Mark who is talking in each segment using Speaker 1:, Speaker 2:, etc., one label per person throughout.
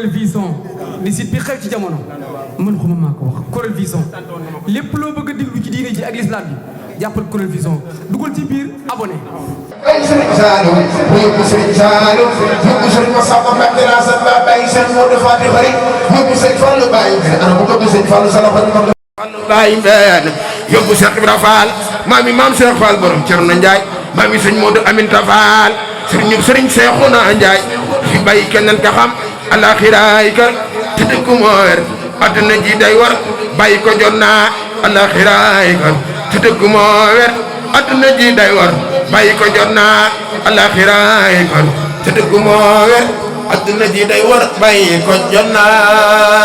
Speaker 1: Corel Vision di site bi xew ci jamono man xuma maa ko wax Corel Vision lépp loo bëgg a déglu ci diine ji ak l'islam bi jàppal Corel Vision dugal ci biir abonné.
Speaker 2: bay Serigne Saliou bu yóbbu Serigne Saliou yóbbu Serigne Massamba Mbacké Rassa Ba bay Serigne Modou Fati Xari yóbbu Serigne Fallou Baye Mbène ana bu ko Serigne Fallou Sala Fallou Baye Mbène yóbbu Cheikh Ibra Fall maam Cheikh Fall borom Thierno Ndiaye maam yi Serigne Modou Aminta Fall Serigne Cheikhouna Ndiaye fi bay keneen ka xam alaxiraay kër te dëkku moo wér àdduna ji day war bàyyi ko jot naa alaxiraay kër te dëkku moo wér àdduna ji day war bàyyi ko jot naa alaxiraay kër te dëkku moo wér àdduna ji day war bàyyi ko jot naa.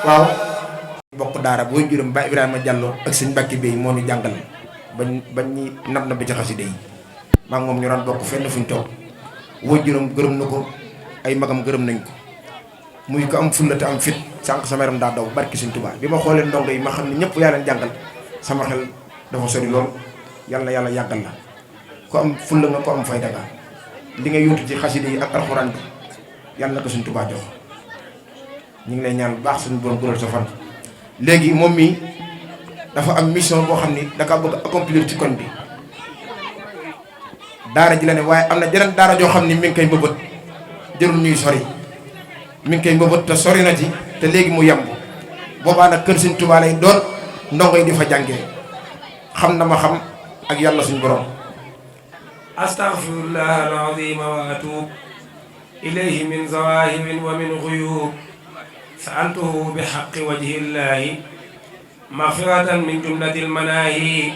Speaker 2: waaw bokk daara booy juróom ba Ibrahima Diallo ak sëñ Mbacke Bey moo ñu jàngal bañ ñi nab bi ci xasida yi maa ngi moom ñu daan bokk fenn fuñ toog wooy juróom gërëm na ko ay magam gërëm nañ ko muy ko am fulla te am fit sànq sama yaram daa daw barki Sëñ Tuubaa bi ma xoolee ndongo yi ma xam ne ñëpp yaa leen jàngal sama xel dafa sori lool yàlla yàlla yàggal la ko am fulla nga ko am fayda nga li nga yóotu ci xasida yi ak alxuraan bi yàlla na ko Sëñ Tuubaa jox ñu ngi lay ñaan bu baax suñu borom guddal sa fan. léegi moom mi dafa am mission boo xam ni da kaa bëgg accomplir ci koñ bi daara ji la ne waaye am na jeneen daara joo xam ni mi ngi koy mbëbët jërul ñuy sori mi ngi koy mbëbët te sori na ci te léegi mu yemb boobaa nag kër Sëñ Tuubaa lay doon ndongo yi di fa jàngee xam na ma xam ak yàlla suñu borom.
Speaker 3: astaghfirullah al-azim wa atub ilayhi min zawahibin wa min ghuyub sa'altuhu bi haqqi wajhi llahi maghfiratan min jumlati al-manahi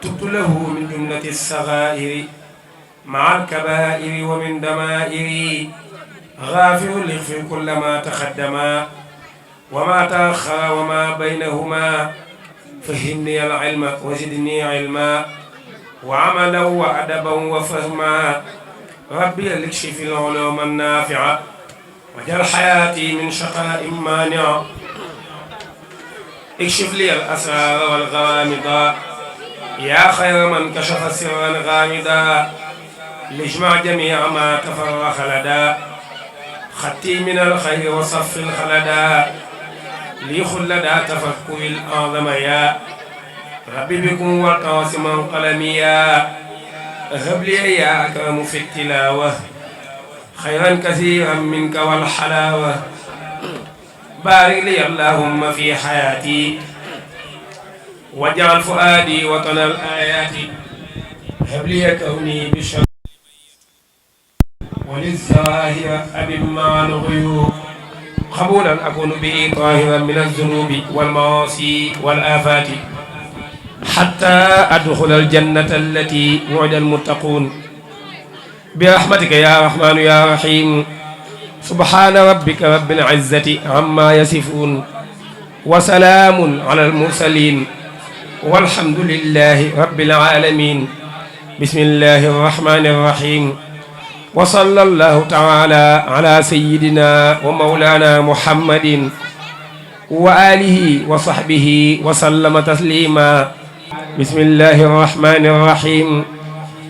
Speaker 3: tubtu lahu min jumlati as-saghairi ma'a al-kaba'iri wa min dama'iri غافر ليغفر كل ما تقدم وما تأخر وما بينهما فهمني العلم وزدني علما وعملا وأدبا وفهما ربي ليكشف العلوم النافعة وجعل حياتي من شقاء مانع اكشف لي الأسرار والغوامض يا خير من كشف سرا غامضا لاجمع جميع ما تفرق لدى خطي من الخير وصف الخلدا ليخل لدى تفكر الأعظم يا ربي بكم والقاسما قلميا هب لي يا أكرم في التلاوة خيرا كثيرا منك والحلاوة بارك لي اللهم في حياتي واجعل فؤادي وطن الآيات هب لي كوني بشر وللظاهر أبي مع الغيوب قبولا أكون به طاهرا من الذنوب والمعاصي والآفات حتى أدخل الجنة التي وعد المتقون برحمتك يا رحمن يا رحيم سبحان ربك رب العزة عما يصفون وسلام على المرسلين والحمد لله رب العالمين بسم الله الرحمن الرحيم وصلى الله تعالى على سيدنا ومولانا محمد وآله وصحبه وسلم تسليما بسم الله الرحمن الرحيم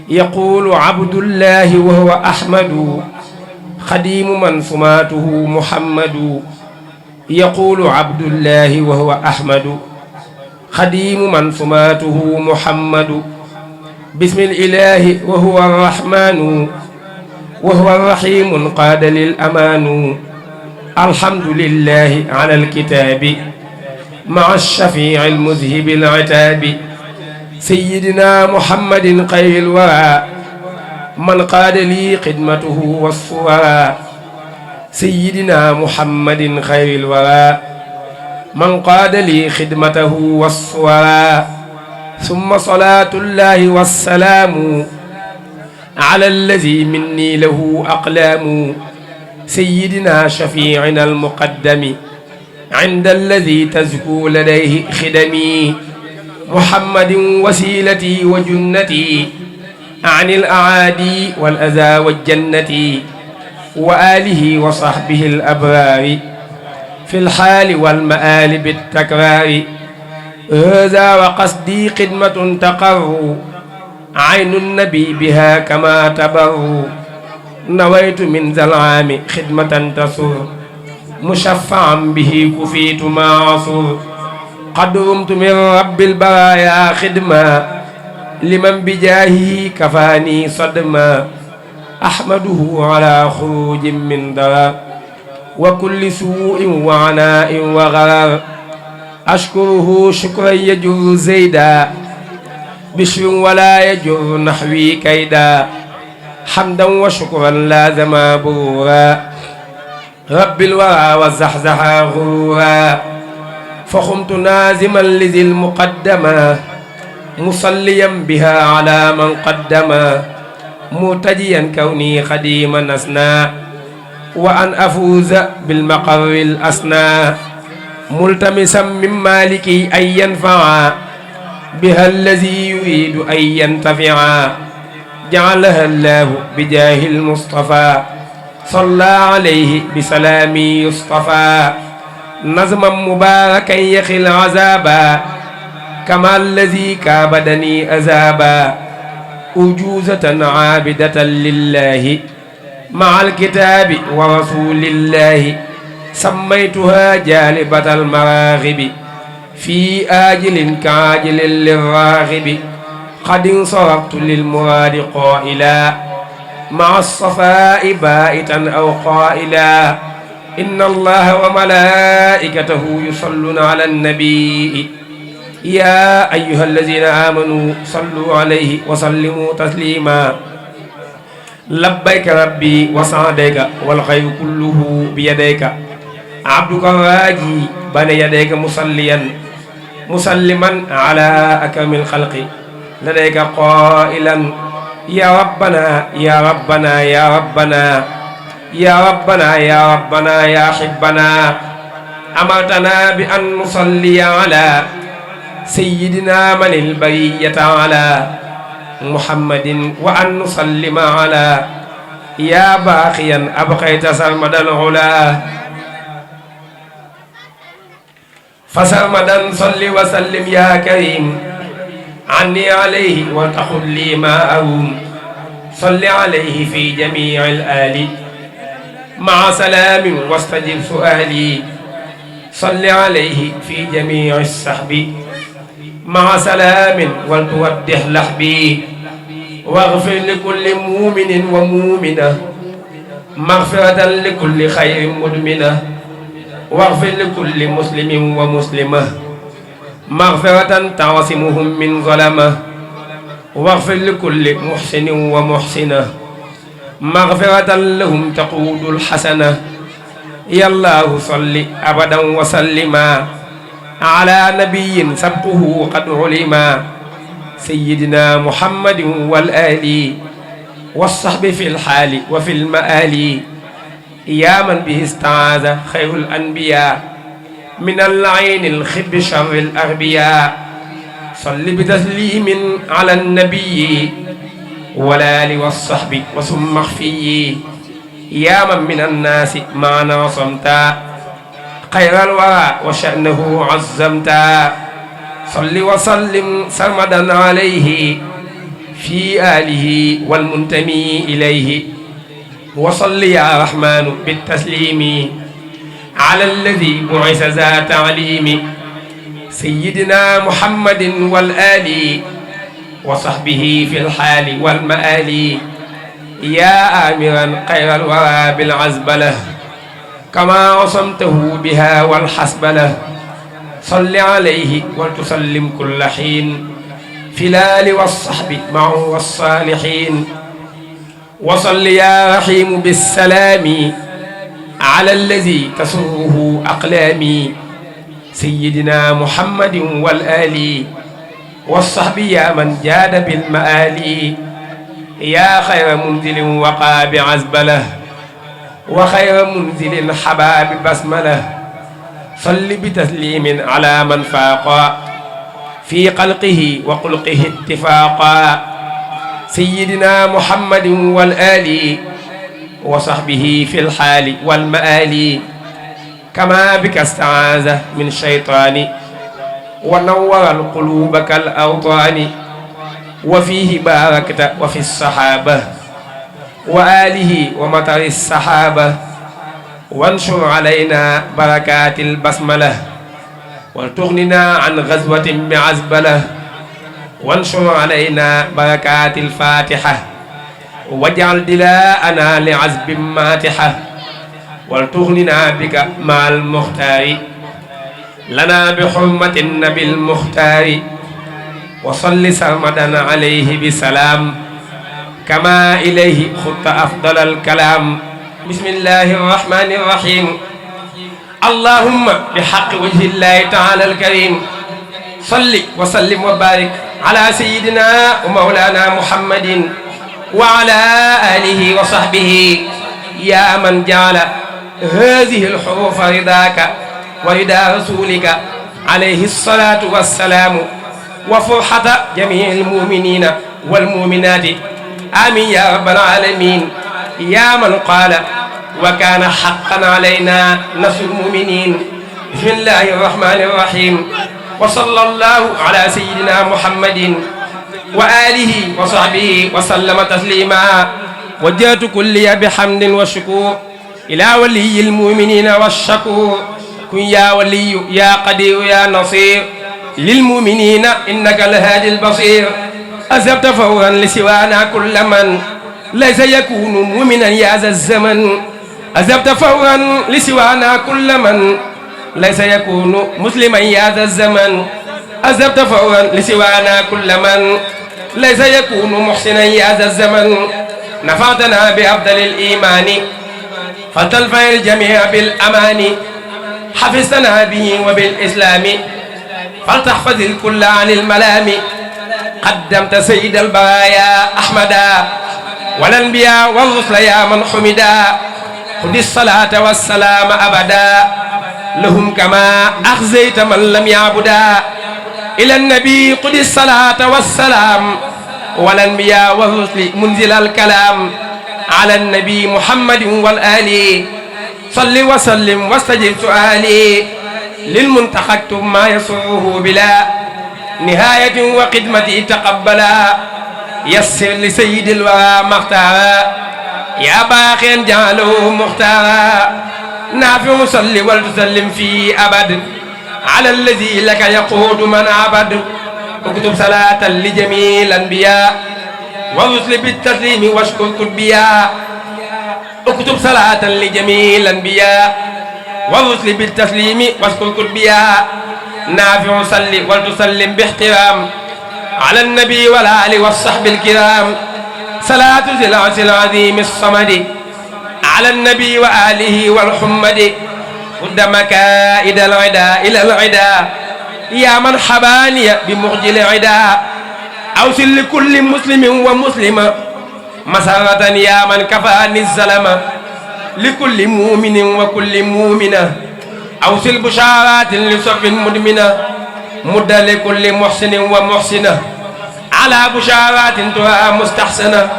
Speaker 3: يقول عبد الله وهو أحمد خديم من سماته محمد يقول عبد الله وهو أحمد خديم من سماته محمد بسم الإله وهو الرحمن وهو الرحيم قاد للأمان الحمد لله على الكتاب مع الشفيع المذهب العتاب سيدنا محمد خير الورى من قاد لي خدمته والصورى سيدنا محمد خير الورى من قاد لي خدمته والصورى ثم صلاة الله والسلام على الذي مني له أقلام سيدنا شفيعنا المقدم عند الذي تزكو لديه خدمي محمد وسيلتي وجنتي عن الأعادي والأذى والجنة وآله وصحبه الأبرار في الحال والمآل بالتكرار هذا وقصدي خدمة تقر عين النبي بها كما تبر نويت من ذا العام خدمة تسر مشفعا به كفيت ما عصر قد رمت من رب البرايا خدمة لمن بجاهه كفاني صدما أحمده على خروج من ضرر وكل سوء وعناء وغرر أشكره شكرا يجر زيدا بشر ولا يجر نحوي كيدا حمدا وشكرا لازم برورا رب الورى وزحزح غرورا فخمت نازما لذي المقدمة مصليا بها على من قدما مرتجيا كوني خديما أسنى وأن أفوز بالمقر الأسنى ملتمسا من مالكي أن ينفع بها الذي يريد أن ينتفع جعلها الله بجاه المصطفى صلى عليه بسلام يصطفى نظما مباركا يخي العذابا كما الذي كابدني أذابا أجوزة عابدة لله مع الكتاب ورسول الله سميتها جالبة المراغب في آجل كعاجل للراغب قد انصرفت للمراد قائلا مع الصفاء بائتا أو قائلا إن الله وملائكته يصلون على النبي يا أيها الذين آمنوا صلوا عليه وسلموا تسليما لبيك ربي وسعديك والخير كله بيديك عبدك الراجي بين يديك مصليا مسلما على أكرم الخلق لديك قائلا يا ربنا يا ربنا يا ربنا يا ربنا يا ربنا يا حبنا أمرتنا بأن نصلي على سيدنا من البرية على محمد وأن نسلم على يا باقيا أبقيت سرمدا العلا فسرمدا صل وسلم يا كريم عني عليه وتخذ لي ما أروم صل عليه في جميع الآل مع سلام واستجب سؤالي صل عليه في جميع السحب مع سلام ولتودح لحبي واغفر لكل مؤمن ومؤمنة مغفرة لكل خير مدمنة واغفر لكل مسلم ومسلمة مغفرة تعصمهم من ظلمة واغفر لكل محسن ومحسنة مغفرة لهم تقود الحسنة يا الله صل أبدا وسلما على نبي سبقه قد علما سيدنا محمد والآل والصحب في الحال وفي المآل يا من به استعاذ خير الأنبياء من اللعين الخب شر الأغبياء صل بتسليم على النبي والآل والصحب وثم اخفي يا من الناس معنا صمتا خير الورى وشأنه عزمتا صل وسلم سرمدا عليه في آله والمنتمي إليه وصل يا رحمن بالتسليم على الذي بعث ذا تعليم سيدنا محمد والآل وصحبه في الحال والمآل يا آمرا خير الورى بالعزبلة كما عصمته بها والحسبلة صل عليه ولتسلم كل حين في الآل والصحب معه والصالحين وصل يا رحيم بالسلام على الذي تسره أقلامي سيدنا محمد والآل والصحب يا من جاد بالمآل يا خير منزل وقى بعزبله وخير منزل حباب بسمله صل بتسليم على من فاق في قلقه وقلقه اتفاقا سيدنا محمد والآل وصحبه في الحال والمآل كما بك استعاذ من شيطان ونور القلوب كالأوطان وفيه باركت وفي الصحابة وآله ومطر السحابة وانشر علينا بركات البسملة وتغننا عن غزوة بعزبلة وانشر علينا بركات الفاتحة واجعل دلاءنا لعزب ماتحة ولتغننا بك مع المختار لنا بحرمة النبي المختار وصل سرمدا عليه بسلام كما إليه خط أفضل الكلام بسم الله الرحمن الرحيم اللهم بحق وجه الله تعالى الكريم صل وسلم وبارك على سيدنا ومولانا محمد وعلى آله وصحبه يا من جعل هذه الحروف رضاك ورضا رسولك عليه الصلاة والسلام وفرحة جميع المؤمنين والمؤمنات آمين يا رب العالمين يا من قال وكان حقا علينا نصر المؤمنين بسم الله الرحمن الرحيم وصلى الله على سيدنا محمد وآله وصحبه وسلم تسليما وجهت كلي بحمد وشكور إلى ولي المؤمنين والشكور كن يا ولي يا قدير يا نصير للمؤمنين إنك الهادي البصير أذهبت فورا لسوانا كل من ليس يكون مؤمنا يا ذا الزمن أذهبت فورا لسوانا كل من ليس يكون مسلما يا ذا الزمن أذهبت فورا لسوانا كل من ليس يكون محسنا يا ذا الزمن نفعتنا بأفضل الإيمان فتلفع الجميع بالأمان حفظتنا به وبالإسلام فلتحفظ الكل عن الملام قدمت سيد البرايا أحمدا والأنبياء والرسل يا من حمدا خذ الصلاة والسلام أبدا لهم كما أخزيت من لم يعبدا إلى النبي خذ الصلاة والسلام والأنبياء والرسل منزل الكلام على النبي محمد والآل صل وسلم واستجب سؤالي للمنتخى اكتب ما يسره بلا نهاية وقدمتي تقبلا يسر لسيد الورى مختارا يا باقيا جعله مختارا نافع صل وسلم في أبد على الذي لك يقود من عبد اكتب صلاة لجميع الأنبياء ورسل بالتسليم واشكر كتبيا اكتب صلاة لجميع الأنبياء والرسل بالتسليم واشكر كتبيا نافع صل ولتسلم باحترام على النبي والآل والصحب الكرام صلاة ذي العرش العظيم الصمد على النبي وآله والحمد قدم كائد العدا إلى العدا يا من حباني بمخجل العدا أوصل لكل مسلم ومسلمة مسارة يا من كفاني الزلمة لكل مؤمن وكل مؤمنة أوصل بشارات لصف مدمنة مد لكل محسن ومحسنة على بشارات ترى مستحسنة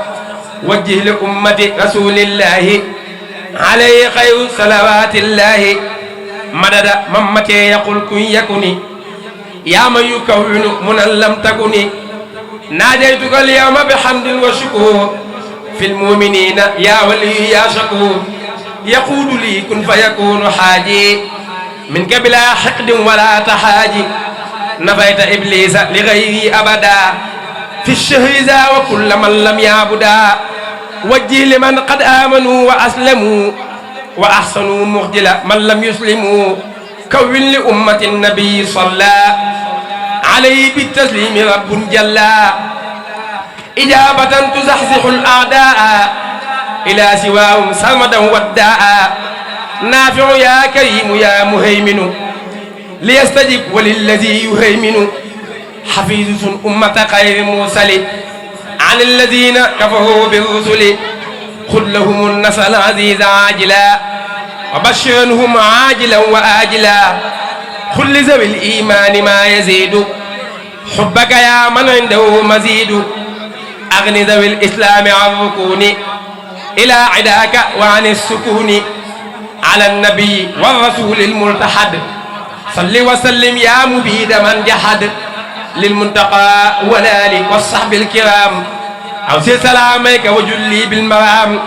Speaker 3: وجه لأمة رسول الله عليه خير صلوات الله مدد ممتي يقول كن يكني يا من يكون منا لم تكني ناديتك اليوم بحمد وشكور في المؤمنين يا ولي يا شكور يقول لي كن فيكون حاجي منك بلا حقد ولا تحاجي نفيت إبليس لغيري أبدا في الشهر ذا وكل من لم يعبدا وجه لمن قد آمنوا وأسلموا وأحسنوا مخجل من لم يسلموا كون لأمة النبي صلى عليه بالتسليم رب جلا إجابة تزحزح الأعداء إلى سواهم سرمدا وداء نافع يا كريم يا مهيمن ليستجب وللذي يهيمن حفيظ أمة خير مرسل عن الذين كفروا بالرسل خذ لهم النصر العزيز عاجلا وبشرهم عاجلا وآجلا خذ لذوي الإيمان ما يزيد حبك يا من عنده مزيد أغن ذوي الإسلام عن ركون إلى عداك وعن السكون على النبي والرسول الملتحد صل وسلم يا مبيد من جحد للمنتقى والآل والصحب الكرام أوصل سلاميك وجلي بالمرام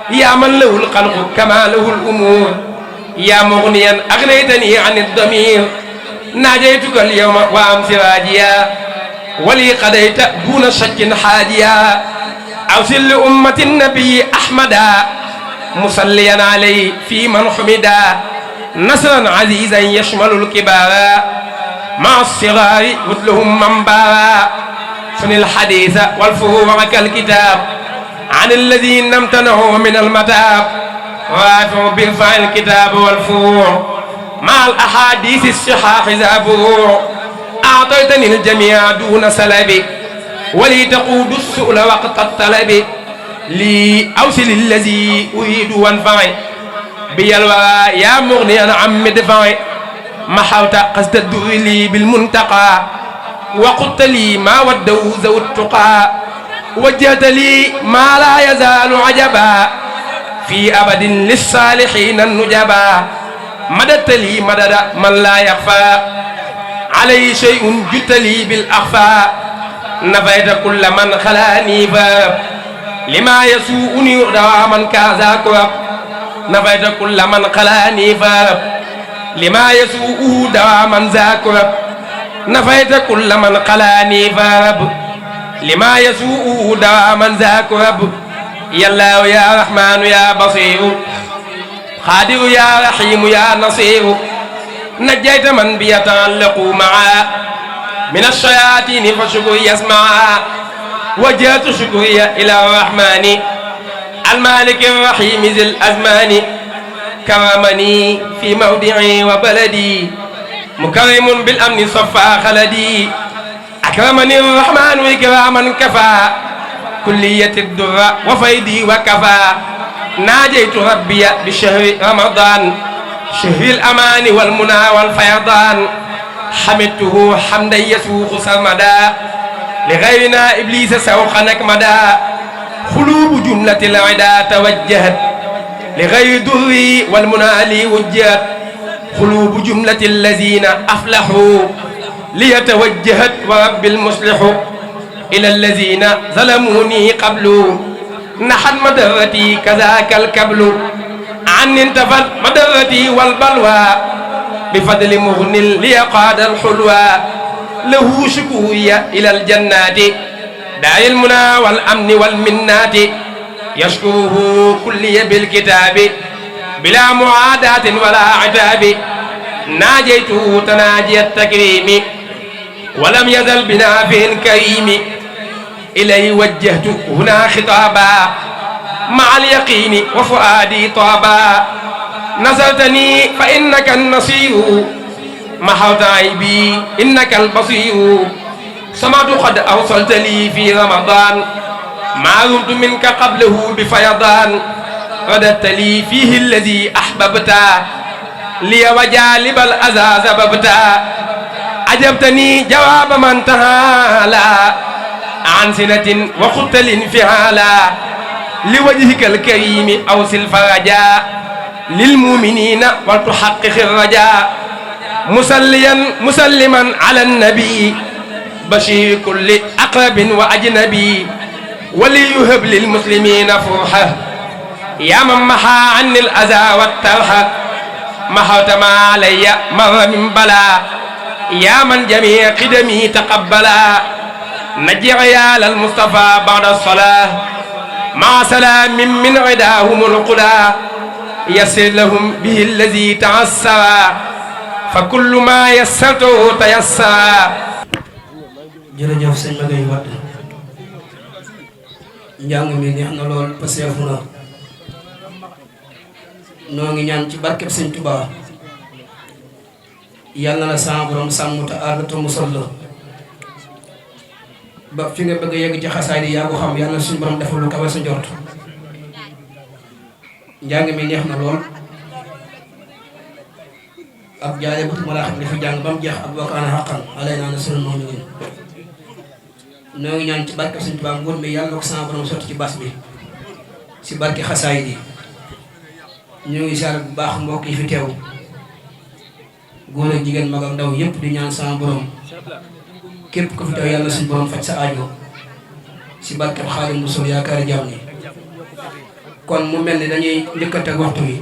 Speaker 3: يا من له الخلق كما له الأمور يا مغنيا أغنيتني عن الضمير ناجيتك اليوم وأمس راجيا ولي قضيت دون شك حاجيا أوصل لأمة النبي أحمدا مصليا عليه في من حمدا نصرا عزيزا يشمل الكبار مع الصغار مثلهم منبارا سن الحديث والفروع كالكتاب عن الذين امتنعوا من المتاب وافعوا برفع الكتاب والفروع مع الأحاديث الصحاح زابور أعطيتني الجميع دون سلب ولي تقود السؤل وقت الطلب لي أوصل الذي أريد وانفعي بي الورى يا مغنيا عن مدفعي محوت قصد الدر لي بالمنتقى وقلت لي ما ودوا ذو التقى وجهت لي ما لا يزال عجبا في أبد للصالحين النجبا مددت لي مدد من لا يخفى عليه شيء جدت لي بالأخفى نفيت كل من خلاني باب لما يسوءني دواما كذاك نفيت كل من خلاني باب لما يسوءه دواما ذاك نفيت كل من خلاني باب لما يسوءه دواما ذاك يا الله يا رحمن يا بصير خادر يا رحيم يا نصير نجيت من بيتعلق معا من الشياطين فشكر يسمع وجهت شكري إلى الرحمن المالك الرحيم ذي الأزمان كرمني في موضعي وبلدي مكرم بالأمن صفى خلدي أكرمني الرحمن إكراما كفى كلية الدر وفيدي وكفى ناجيت ربي بشهر رمضان شهر الأمان والمنى والفيضان حمدته حمدا يسوق سرمدا لغيرنا إبليس سوق نكمدا قلوب جملة العدا توجهت لغير دري والمنى لي وجهت قلوب جملة الذين أفلحوا ليتوجهت ورب المصلح إلى الذين ظلموني قبل نحت مدرتي كذاك الكبل عن انتفت مدرتي والبلوى بفضل مغن ليقاد الحلوى له شكوي إلى الجنات داعي المنى والأمن والمنات يشكوه كلي بالكتاب بلا معاداة ولا عتاب ناجيته تناجي التكريم ولم يزل بنافع كريم إليه وجهت هنا خطابا مع اليقين وفؤادي طابا نصرتني فإنك النصير محوت عيبي إنك البصير سمعت قد أوصلت لي في رمضان ما رمت منك قبله بفيضان رددت لي فيه الذي أحببت لي وجالب الأذى سببتا عجبتني جواب من تهالى عن سنة وقلت الانفعالا لوجهك الكريم أوصل فرجا للمؤمنين ولتحقق الرجاء مسلما على النبي بشير كل أقرب وأجنبي وليهب للمسلمين فرحة يا من محى عني الأذى والترحة محوت ما علي مر من بلا يا من جميع قدمي تقبلا نجي عيال المصطفى بعد الصلاة مع سلام من عداهم القلا يسر لهم به الذي تعسر فكل ما يسرته تيسر.
Speaker 4: jërëjëf sëñ Magaye Wade njàng mi neex na lool paseefu na noo ngi ñaan ci barkeb sëñ Tuubaa yàlla na sa borom sàmm te aar te musal la ba fi nga bëgg a yegg ci xasaay yi yaa ko xam yàlla suñu borom defal lu kawe sa njort njàng mi neex na lool ab jaale bu ma laa xam ne fi jàng ba mu jeex ak wakaana xaqan alay naa nasrul mu'minin noo ngi ñaan ci barke Sëñ Tuubaa nguur mi yàlla ko sama borom sotti ci bas bi si barke xasaay yi ñoo ngi siyaare bu baax mbokk yi fi teew góor ak jigéen mag ak ndaw yépp di ñaan sama borom képp ko fi teew yàlla suñu borom faj sa aajo si barkeb Xaadimu Rasuul yaakaari jaam ñi kon mu mel ni dañuy njëkkante ak waxtu wi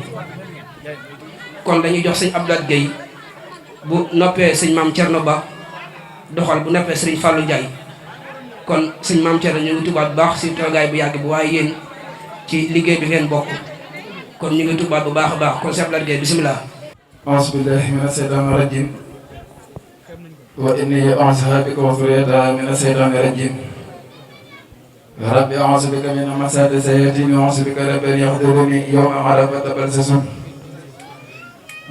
Speaker 4: kon dañuy jox sëñ Abdoulaye Gueye bu noppee sëñ Maam Thierno Ba doxal bu noppee sëriñ Fallou Ndiaye kon sëñ Maam Thierno ñu ngi tubaat bu baax si toogaay bu yàgg bu waaye yéen ci liggéey bi ngeen bokk kon ñu ngi tubaat bu baax a baax kon sëñ Abdoulaye Gueye bisimilah.
Speaker 5: auzu billahi mina shaytaani rajim wa inni u'iizuha bika wa zurriyyataha mina shaytaani rajim rabbi a'uuzu bika min hamazaati shayaatiin wa a'uuzu bika rabbi an yahduruuni yawma arafata balsasun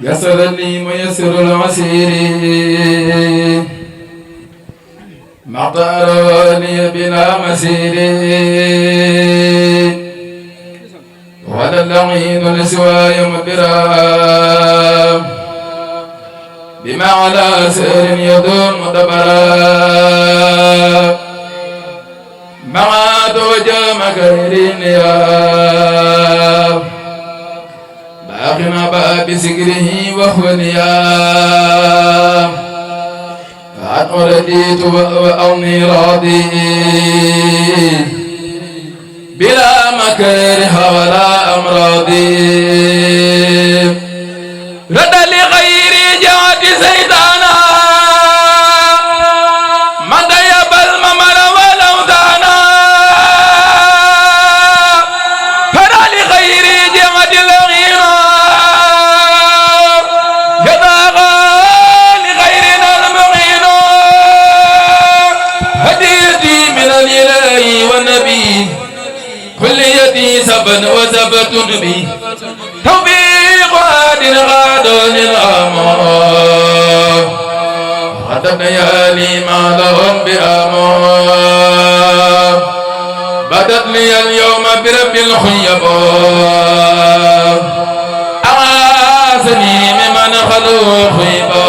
Speaker 5: yassara li muyassirul asiiri maxtaarani bila masiiri wala la'iinu li siwaaya mudbiraa bima ala sërin yaduumu dabaraa maa toojama kayrin yaa baaxina baa bisikrihi wa huwa niyaa an uraditu wa awni raadi bila makariha wala amraadi rada li xayri jaati saytaana madaya bal mamara walaw daana fara li xayri jaati laghina jadaqa li xayrina almughina hadiyati min alilahi wa nabi kulliyati saban wa sabatun bi توفيق عادل غادون الأمور غدت ليالي ما لهم بأمور بدت لي اليوم برب الخيب أعاذني ممن خلوا خيبا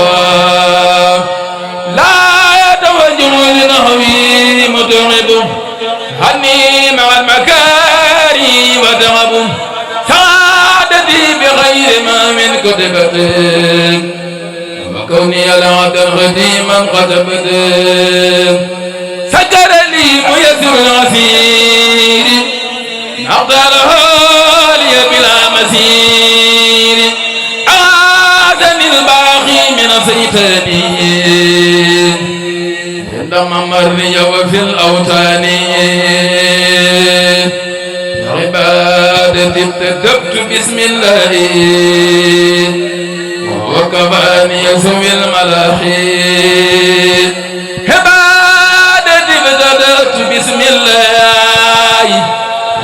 Speaker 5: لا يتوجه لنحوي متعب هني مع المكاري وتعب بغير ما من كتبت وكوني العبد خديما قتبت سكر لي ميسر العسير أقدرها لي بلا مسير أعاذني الباقي من سيطاني عندما مرني وفي الأوتان عبادة ابتدأت بسم الله وكفاني يسوي الملاحي عبادة ابتدأت بسم الله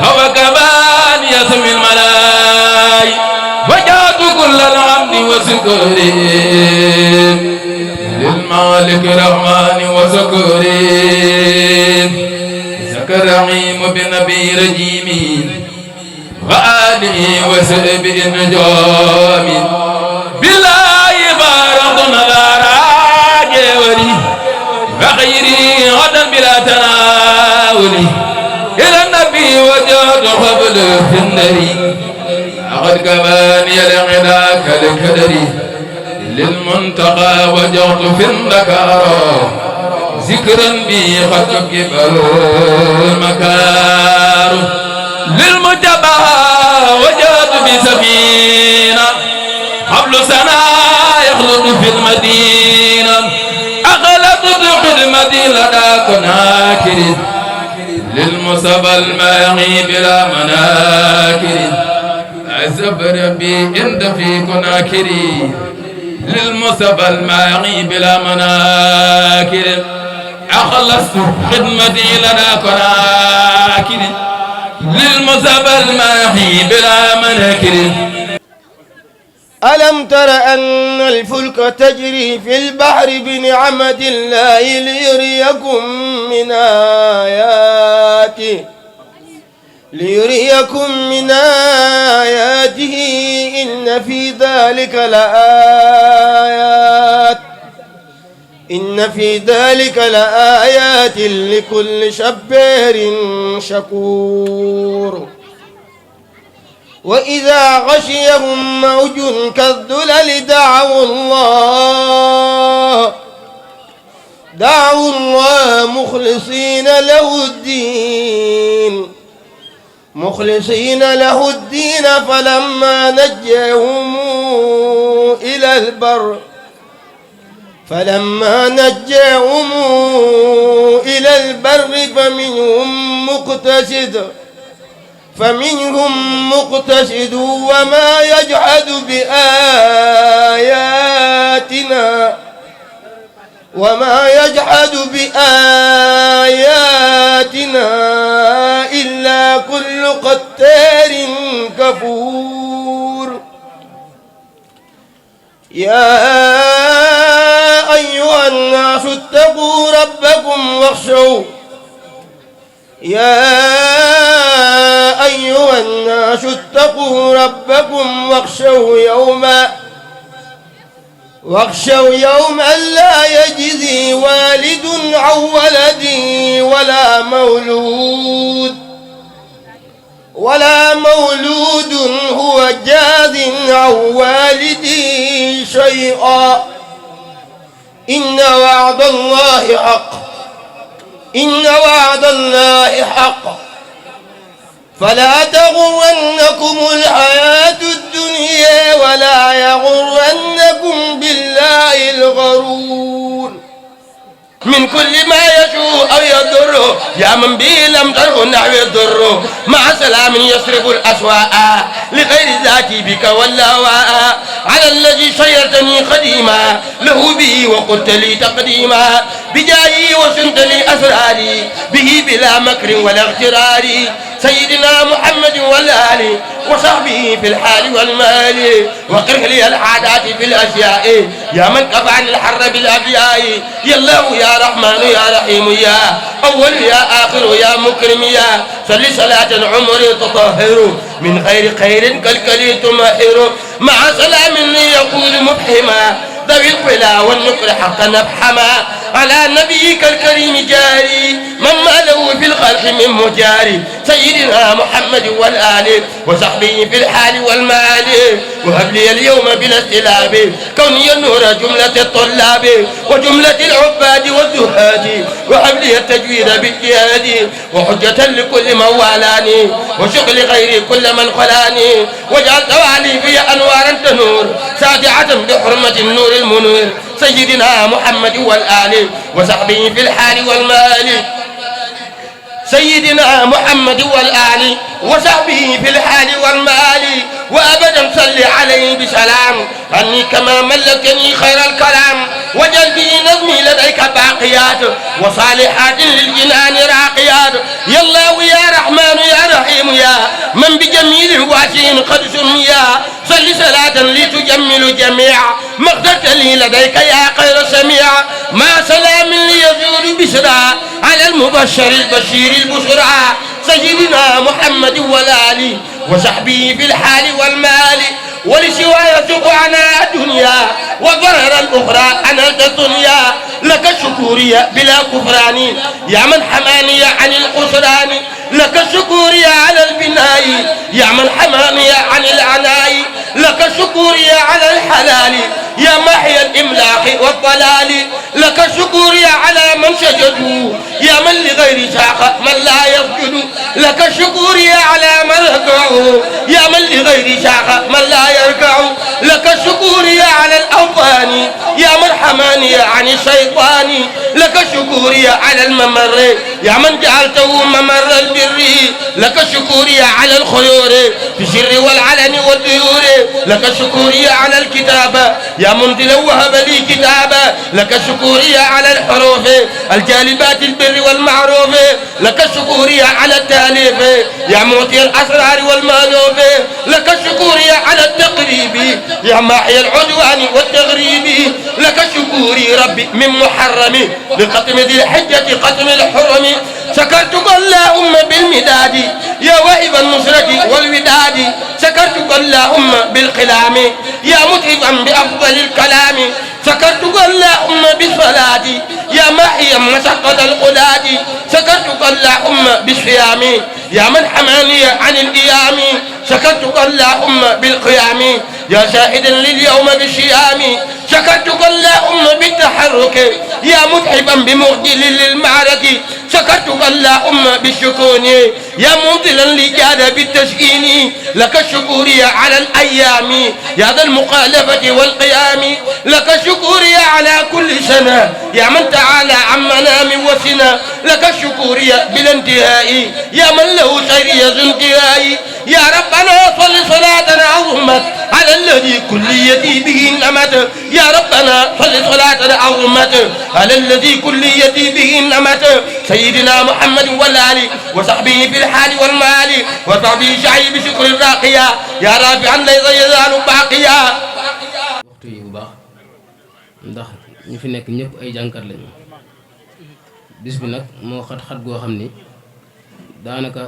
Speaker 5: وكفاني يسوي الملاحي وجعت كل العبد وسكري للمالك الرحمن وسكري كرعيم بنبي رجيم وآله وسبه النجوم بالله بارقنا لا راجوري وغيري غدا بلا تناولي إلى النبي وجهد قبل في النري لقد كفاني الغنى كالكدري للمنتقى وجهت في الذكر ذكرا بي قد كبر المكار للمجتبى وجاد بسفينة قبل سنة يخلط في المدينة أغلطت خدمتي لدى كناكر للمصطفى الماغي بلا مناكر عزب ربي عند في كناكري للمصطفى الماغي بلا مناكر أخلصت خدمتي لنا كراكر للمصطفى الماغي بلا مناكر
Speaker 6: ألم تر أن الفلك تجري في البحر بنعمة الله ليريكم من آياته إن في ذلك لآيات لكل صبار شكور وإذا غشيهم موج كالظلل دعوا الله مخلصين له الدين فلما نجاهم إلى البر فمنهم مقتصد وما يجحد بآياتنا إلا كل قتار كفور يا أيها الناس اتقوا ربكم واخشوا يوما لا يجزي والد عن ولده ولا مولود هو جاز عن والده شيئا إن وعد الله حق فلا تغرنكم الحياة الدنيا ولا يغرنكم بالله الغرور
Speaker 3: من كل ما يشوء أو يضر يا من به لم تره نحو الضر مع سلام يصرف الأسواء لغير ذاتي بك واللواء على الذي شيرتني قديما له به وقلت لي تقديما بجاهي وسنت لي أسراري به بلا مكر ولا اغترار سيدنا محمد والآل وصحبه في الحال والمال وقره لي العادات في الأشياء يا من كفاني الحر بالأبياء يا الله يا رحمن يا رحيم يا أول يا آخر يا مكرم يا صل صلاة عمري تطهر من غير خير كالكلي تمهر مع سلام يقول مفهما ذوي القلا والنكر حقا نفحما على نبيك الكريم جاري من ماله في الخلق من مجاري سيدنا محمد والآل وصحبه في الحال والمال وهب لي اليوم بلا استلاب كوني النور جملة الطلاب وجملة العباد والزهاد وهب لي التجويد بالجهاد وحجة لكل من والاني وشغل غيري كل من خلاني واجعل توالي في أنوارا تنور ساطعة بحرمة النور المنير سيدنا محمد والآل وصحبه في الحال والمال سيدنا محمد والآل وصحبه في الحال والمال وأبدا صل عليه بسلام أني كما ملكني خير الكلام وجل به نظمي لديك باقيات وصالحات للجنان راقيات يا الله يا رحمن يا رحيم يا من بجميل واسين قد سميا صل صلاة لتجمل جميع ما اخترت لي لديك يا خير سميع ما سلام ليزول بشرى على المبشر البشير البشرى سيدنا محمد والآل وصحبه في الحال والمال ولسواي سقعنا الدنيا وضرر الأخرى أنا الدنيا لك الشكورية بلا كفران يا من حماني عن الخسران لك الشكورية على البناء يا من حماني عن العناء لك الشكورية على الحلال يا محيا الإملاق والضلال لك الشكورية على من سجدوا يا من لغير ساق من لا يسجد لك الشكورية على من ركعوا يا من لغير ساق من لا يركع لك الشكورية على الأوطان يا من حماني عن الشيطان لك الشكورية على الممر يا من جعلته ممر البر لك الشكورية على الخيور في السر والعلن والديور لك الشكورية على الكتابة يا منزل وهب لي كتابة لك الشكورية على الحروف الجالبات البر والمعروف لك الشكورية على التأليف يا معطي الأسرار والمألوف لك الشكورية على التقريب يا ماحي العدوان والتغريب لك الشكوري ربي من محرم لقتم ذي الحجة قتم الحرم شكرتك اللهم بالمداد يا واهب النصرة والوداد شكرتك اللهم بالقلام يا متعبا بأفضل الكلام شكرتك اللهم بالصلاة يا ماحيا مشقة القلاد سكرتك اللهم بالصيام يا من حماني عن الإيام سكرتك اللهم بالقيام يا شاهدا لليوم بالصيام سكرتك اللهم بالتحرك يا متعبا بمعدل للمعركة سكرتك اللهم بالشكون يا منزلا لجاد بالتسكين لك الشكور على الأيام يا ذا المخالفة والقيام لك الشكور على كل سنة يا من تعالى عن منام وسنة لك الشكور بلا انتهاء يا من له سيري ذو انتهاء يا ربنا صل صلاة عظمت على الذي كليتي به نمت يا ربنا صل صلاة عظمت على الذي كليتي به نمت سيدنا محمد والآل وصحبه في الحال والمال وصحبه شعي بشكر الراقية يا رافعا ليس يزال باقيا.
Speaker 7: waxtu yi bu baax ndax ñu fi nekk ñëpp ay jànkat lañu bis bi nag moo xat-xat goo xam ni daanaka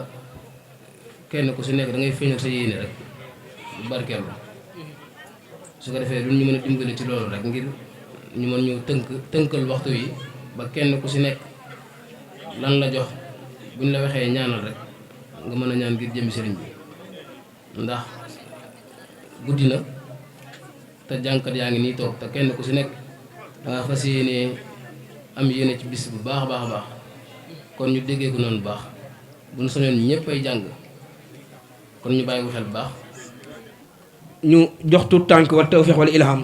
Speaker 7: kenn ku si nekk da ngay feeñal sa yéene rek bu barkeelu su ko defee lu ñu mën a dimbali ci loolu rek ngir ñu mën ñëw tënkal waxtu yi ba kenn ku si nekk lan la jox buñ la waxee ñaanal rek nga mën a ñaan ngir jëmi sëriñ bi ndax guddi na te jànkat yaa ngi nii toog te kenn ku si nekk danga fas yéene am yéene ci bis bu baax a baax a baax kon ñu déggee ko noonu baax bu ñu soñoon ñëpp ay jàng kon ñu bàyyi ko xel bu baax.
Speaker 4: ñu jox tuut tànk wa tawfiq wala ilham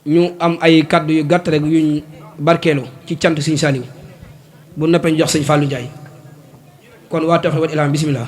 Speaker 4: ñu am ay kaddu yu gàtt rek yuñ barkeelu ci cant Sëñ Saliou bu noppee ñu jox Sëñ Fallou Ndiaye kon waa tawfiq wala ilham bisimilah.